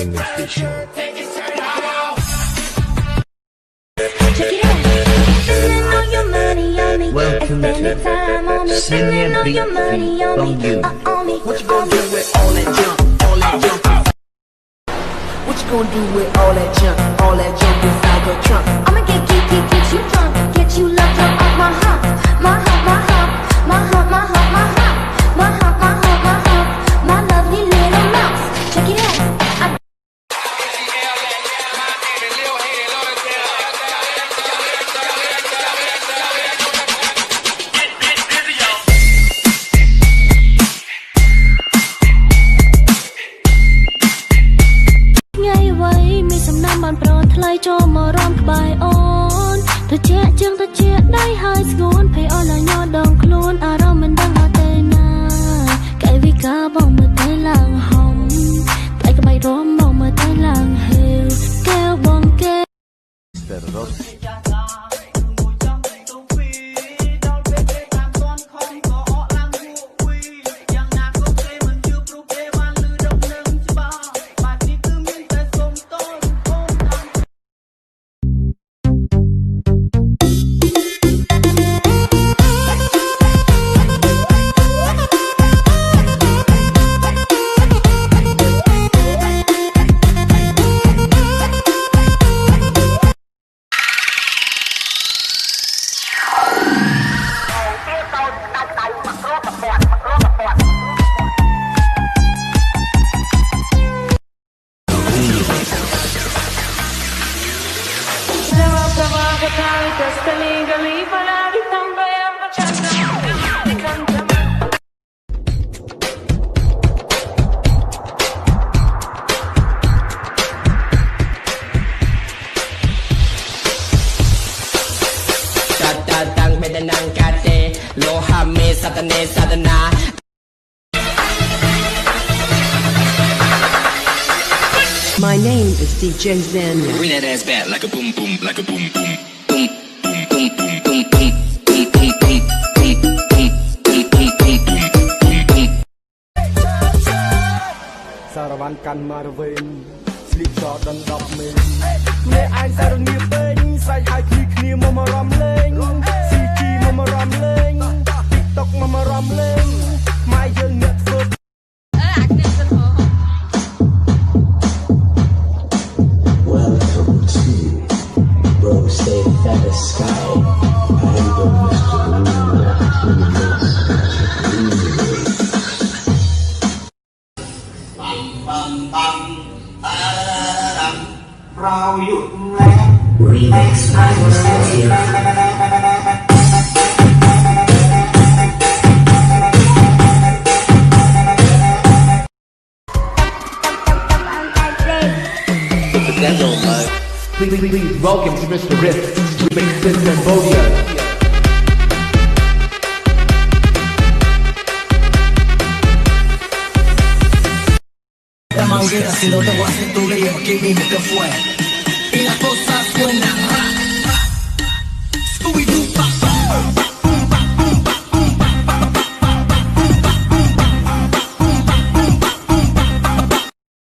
Entertainment Station. Welcome to Senior Beat from you. What you gonna do with all that junk, all that junk? What you gonna do with all that junk inside your trunk? I'ma get you drunk, get you love drunk off my hump, my hump, my hump, my hump, my hump, my hump, my hump, my hump, my hump, my lovely little mouse. Check it out. Cho mà rom bài on thật trẻ chương thật trẻ đáy hai ngón phải on là nhỏ đồng luôn à rom mình đang ở đây na cái vì cả bóng mà thấy làng hồng tại cái bài rom bóng mà thấy làng hều kêu bóng kêu My name is DJ Zanya. Bring that ass back like a boom boom, like a boom boom, boom boom boom boom boom boom. Saravan kan marvin, sleep shot dan dog me. Ne ein saru ni beng, sai hai klik ni mama ramling, CG mama ramling, TikTok mama ramling, my young net foot. Welcome to Rose Feather Sky. I am the Mr. Remix by Please welcome to Mr. Riff, Remix in Cambodia. La manguera si no te voy a hacer tu vida, aquí mismo que fue. Y las cosas suenan. Scooby-Doo, pa, pa, pa.